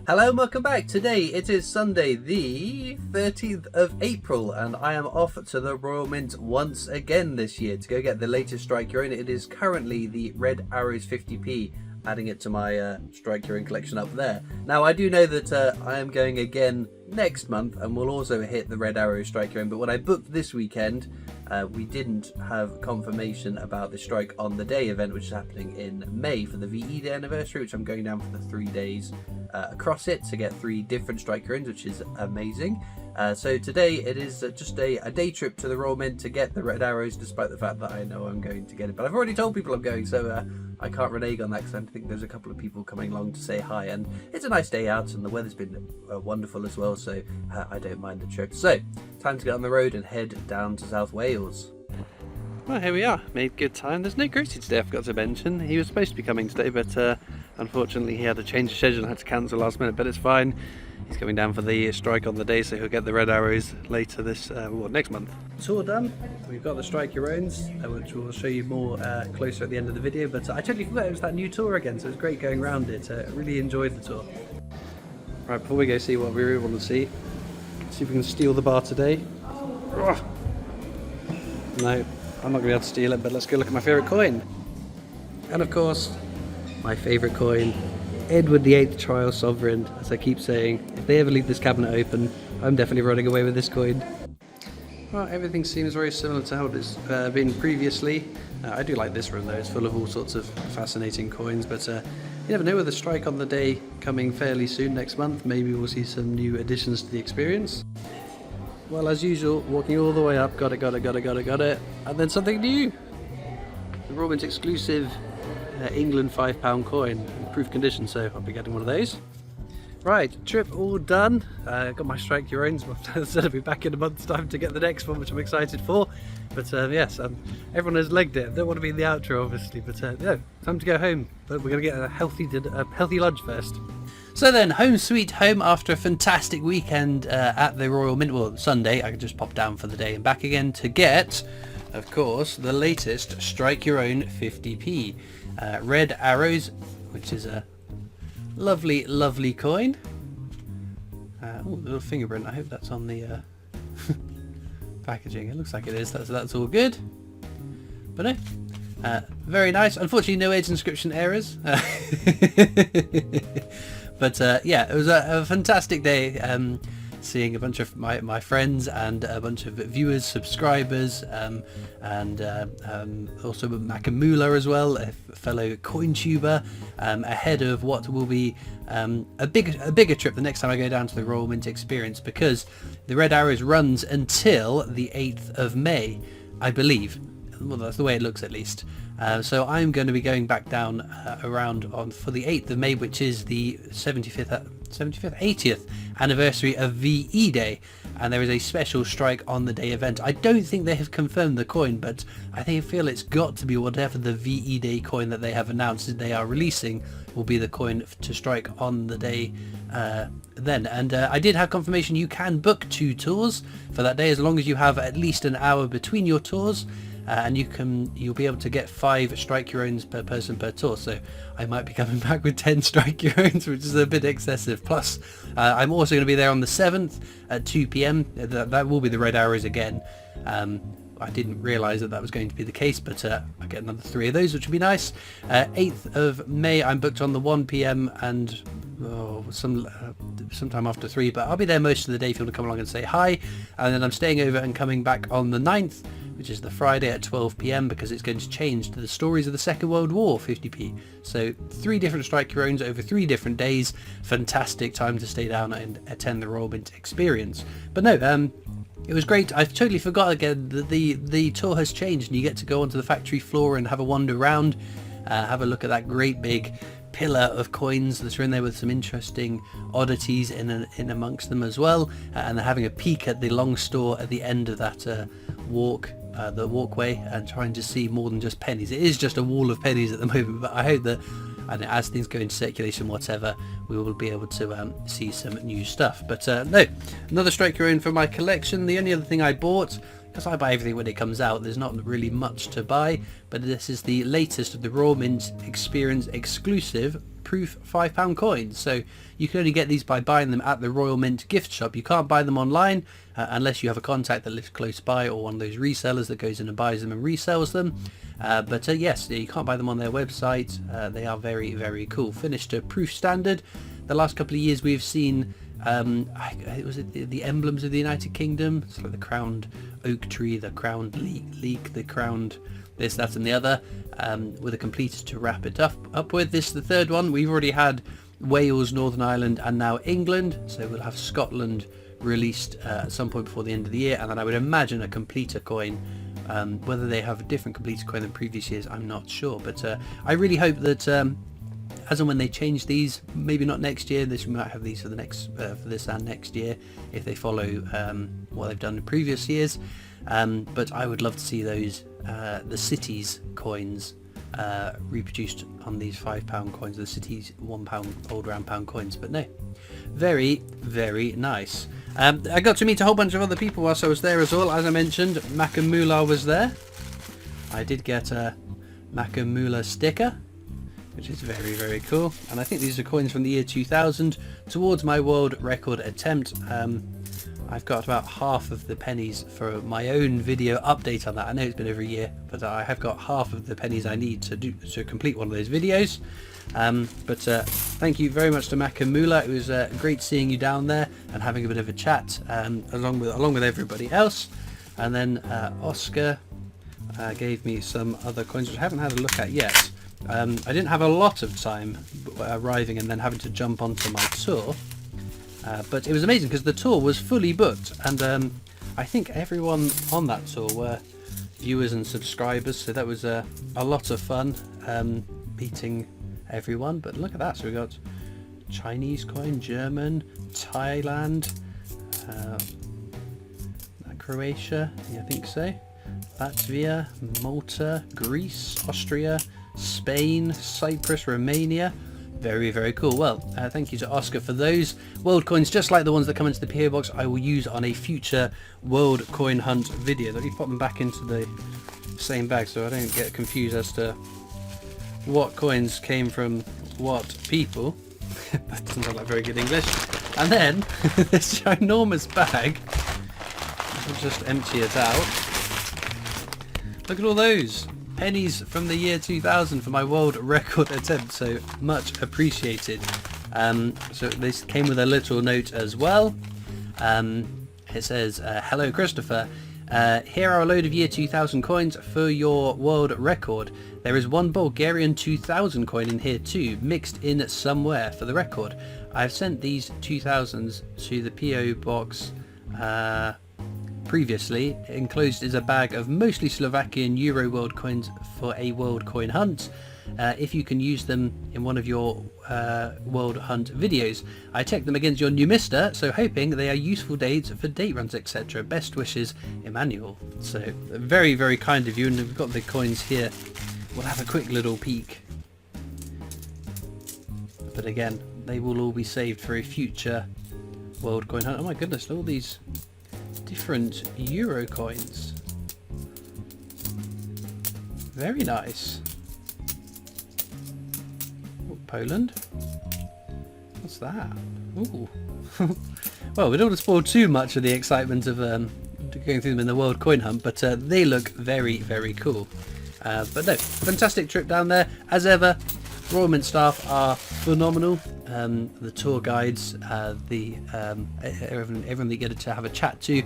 Hello and welcome back. Today it is Sunday the 13th of April and I am off to the Royal Mint once again this year to go get the latest Strike Your Own. It is currently the Red Arrows 50p, adding it to my Strike Your Own collection up there. Now I do know that I am going again next month and will also hit the Red Arrows Strike Your Own, but when I booked this weekend we didn't have confirmation about the Strike on the Day event, which is happening in May for the VE Day anniversary, which I'm going down for the 3 days across it to get 3 different Strike Your Owns, which is amazing. So today it is just a day trip to the Royal Mint to get the Red Arrows, despite the fact that I know I'm going to get it. But I've already told people I'm going, so I can't renege on that because I think there's a couple of people coming along to say hi. And it's a nice day out and the weather's been wonderful as well, so I don't mind the trip. So, time to get on the road and head down to South Wales. Well, here we are. Made good time. There's no Gracie today, I forgot to mention. He was supposed to be coming today, but unfortunately he had to change the schedule and had to cancel last minute, but it's fine. He's coming down for the Strike on the Day, so he'll get the Red Arrows later this, next month. Tour done. We've got the Strike Your Owns, which we'll show you more closer at the end of the video, but I totally forgot it was that new tour again, so it was great going around it. I really enjoyed the tour. Right, before we go see what we really want to see if we can steal the bar today. No, I'm not going to be able to steal it, but let's go look at my favourite coin. And of course, my favourite coin, Edward VIII Trial Sovereign. As I keep saying, if they ever leave this cabinet open, I'm definitely running away with this coin. Well, everything seems very similar to how it's been previously. I do like this room though, it's full of all sorts of fascinating coins, but you never know, with the Strike on the Day coming fairly soon next month, maybe we'll see some new additions to the experience. Well, as usual, walking all the way up, got it, and then something new! The Royal Mint exclusive England £5 coin, proof condition, so I'll be getting one of those. Right, trip all done. Got my Strike Your Owns. Said I'll be back in a month's time to get the next one, which I'm excited for. But yes, everyone has legged it. Don't want to be in the outro, obviously, but no, time to go home. But we're going to get a healthy lunch first. So then, home sweet home after a fantastic weekend at the Royal Mint. Well, Sunday, I could just pop down for the day and back again to get, of course, the latest Strike Your Own 50p. Red Arrows, which is a lovely coin. Oh, a little fingerprint. I hope that's on the packaging. It looks like it is. That's all good. But no, very nice. Unfortunately, no age inscription errors. But yeah, it was a fantastic day. Seeing a bunch of my friends and a bunch of viewers, subscribers, and also Makamula as well, a fellow coin tuber, ahead of what will be a bigger trip the next time I go down to the Royal Mint experience, because the Red Arrows runs until the 8th of May, I believe. Well, that's the way it looks at least. So I'm going to be going back down around for the 8th of May, which is the 80th anniversary of VE Day, and there is a special Strike on the Day event. I don't think they have confirmed the coin, but I feel it's got to be whatever the VE Day coin that they have announced that they are releasing will be the coin to strike on the day then. And I did have confirmation you can book 2 tours for that day as long as you have at least an hour between your tours. And you'll be able to get 5 Strike Your Owns per person per tour, so I might be coming back with 10 Strike Your Owns, which is a bit excessive. Plus I'm also going to be there on the 7th at 2 p.m. That will be the Red Arrows again. I didn't realise that was going to be the case, but I get another 3 of those, which would be nice. 8th of May I'm booked on the 1 p.m. and sometime after 3, but I'll be there most of the day if you want to come along and say hi. And then I'm staying over and coming back on the 9th, which is the Friday at 12 p.m, because it's going to change to the Stories of the Second World War 50p. So 3 different Strike Your Owns over 3 different days. Fantastic time to stay down and attend the Royal Mint experience. But no, it was great. I totally forgot again that the tour has changed and you get to go onto the factory floor and have a wander around, have a look at that great big pillar of coins that's in there with some interesting oddities in amongst them as well, and they're having a peek at the long store at the end of that the walkway, and trying to see more than just pennies. It is just a wall of pennies at the moment, but I hope that as things go into circulation, whatever, we will be able to see some new stuff. But no, another Strike Your Own for my collection. The only other thing I bought because I buy everything when it comes out, there's not really much to buy, but this is the latest of the Royal Mint Experience exclusive proof £5 coins. So you can only get these by buying them at the Royal Mint gift shop. You can't buy them online unless you have a contact that lives close by, or one of those resellers that goes in and buys them and resells them. But yes, you can't buy them on their website. They are very, very cool. Finished to proof standard. The last couple of years we've seen was it the emblems of the United Kingdom? It's like the crowned oak tree, the crowned leek, the crowned this, that and the other, with a completer to wrap it up with. This is the third one. We've already had Wales, Northern Ireland and now England, so we'll have Scotland released at some point before the end of the year, and then I would imagine a completer coin. Whether they have a different completer coin than previous years, I'm not sure, but I really hope that as and when they change these, maybe not next year, we might have these for the next for this and next year if they follow what they've done in previous years. But I would love to see those the cities coins reproduced on these £5 coins, the cities £1 old round pound coins. But no, very, very nice. I got to meet a whole bunch of other people whilst I was there as well. As I mentioned, Makamula was there. I did get a Makamula sticker, which is very, very cool. And I think these are coins from the year 2000 towards my world record attempt. I've got about half of the pennies for my own video update on that. I know it's been over a year, but I have got half of the pennies I need to complete one of those videos. But thank you very much to Makamula. It was great seeing you down there and having a bit of a chat along with everybody else. And then Oscar gave me some other coins which I haven't had a look at yet. I didn't have a lot of time arriving and then having to jump onto my tour, but it was amazing because the tour was fully booked, and I think everyone on that tour were viewers and subscribers, so that was a lot of fun meeting everyone. But look at that, so we got Chinese coin, German, Thailand, Croatia, I think so, Latvia, Malta, Greece, Austria, Spain, Cyprus, Romania. Very, very cool. Well, thank you to Oscar for those world coins, just like the ones that come into the PO box. I will use on a future world coin hunt video. Let me pop them back into the same bag so I don't get confused as to what coins came from what people. That doesn't sound like very good English. And then this ginormous bag, I'll just empty it out. Look at all those pennies from the year 2000 for my world record attempt, so much appreciated. So this came with a little note as well. It says, hello Christopher, here are a load of year 2000 coins for your world record. There is one Bulgarian 2000 coin in here too, mixed in somewhere for the record. I've sent these 2000s to the PO box previously. Enclosed is a bag of mostly Slovakian Euro world coins for a world coin hunt. If you can use them in one of your world hunt videos. I checked them against your new mister, so hoping they are useful dates for date runs, etc. Best wishes, Emmanuel. So very, very kind of you, and we've got the coins here. We'll have a quick little peek. But again, they will all be saved for a future world coin hunt. Oh my goodness, all these different Euro coins. Very nice. Oh, Poland. What's that? Ooh. Well, we don't want to spoil too much of the excitement of going through them in the world coin hunt, but they look very, very cool. But no, fantastic trip down there as ever. Royal Mint staff are phenomenal. The tour guides, everyone that you get to have a chat to,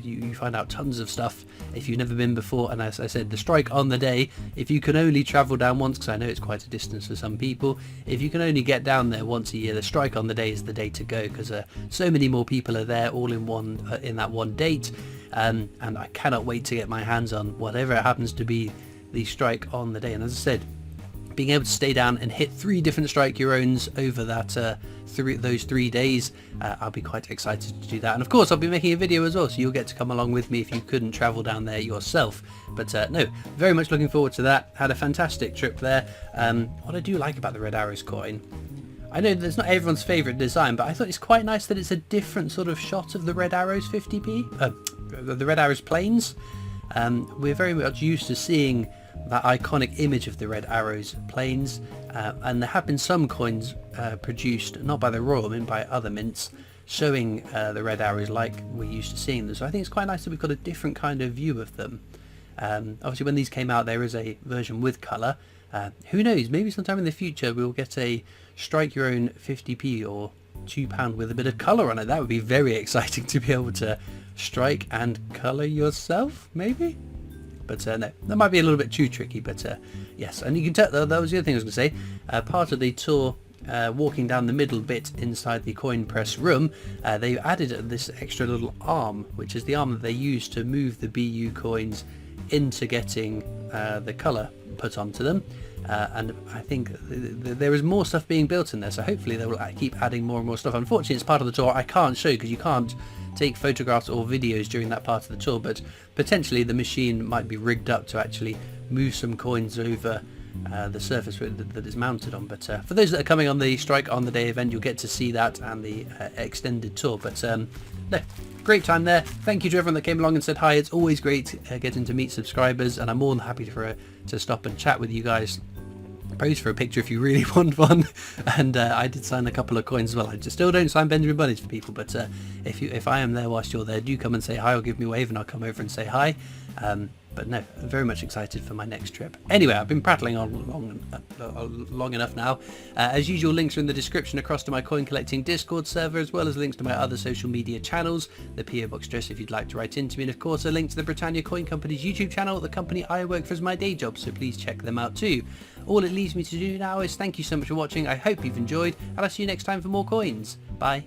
you find out tons of stuff if you've never been before. And as I said, the strike on the day, if you can only travel down once, because I know it's quite a distance for some people, if you can only get down there once a year, the strike on the day is the day to go, because so many more people are there all in one in that one date. And I cannot wait to get my hands on whatever it happens to be the strike on the day. And as I said, being able to stay down and hit 3 different strike your owns over that those 3 days, I'll be quite excited to do that. And of course I'll be making a video as well, so you'll get to come along with me if you couldn't travel down there yourself. But no, very much looking forward to that. Had a fantastic trip there. What I do like about the Red Arrows coin, I know that's not everyone's favourite design, but I thought it's quite nice that it's a different sort of shot of the Red Arrows 50p, the Red Arrows planes. We're very much used to seeing that iconic image of the Red Arrows planes, and there have been some coins produced, not by the Royal Mint, by other mints, showing the Red Arrows like we're used to seeing them. So I think it's quite nice that we've got a different kind of view of them. Obviously when these came out there is a version with colour. Who knows, maybe sometime in the future we'll get a strike your own 50p or £2 with a bit of colour on it. That would be very exciting to be able to strike and colour yourself, maybe? But no, that might be a little bit too tricky, but yes. And you can tell, that was the other thing I was going to say, part of the tour, walking down the middle bit inside the coin press room, they added this extra little arm, which is the arm that they use to move the BU coins into getting the colour put onto them. And I think there is more stuff being built in there, so hopefully they will keep adding more and more stuff. Unfortunately, it's part of the tour I can't show because you can't take photographs or videos during that part of the tour, but potentially the machine might be rigged up to actually move some coins over the surface that is mounted on. But for those that are coming on the Strike on the Day event, you'll get to see that and the extended tour. But no, great time there. Thank you to everyone that came along and said hi. It's always great getting to meet subscribers, and I'm more than happy to stop and chat with you guys. Pose for a picture if you really want one. And I did sign a couple of coins as well. I just still don't sign Benjamin Bunnies for people, but if I am there whilst you're there, do come and say hi or give me a wave and I'll come over and say hi. But no, I'm very much excited for my next trip. Anyway, I've been prattling on long enough now. As usual, links are in the description across to my coin collecting Discord server, as well as links to my other social media channels, the PO Box address if you'd like to write into me, and of course a link to the Britannia Coin Company's YouTube channel, the company I work for as my day job, so please check them out too. All it leaves me to do now is thank you so much for watching. I hope you've enjoyed, and I'll see you next time for more coins. Bye.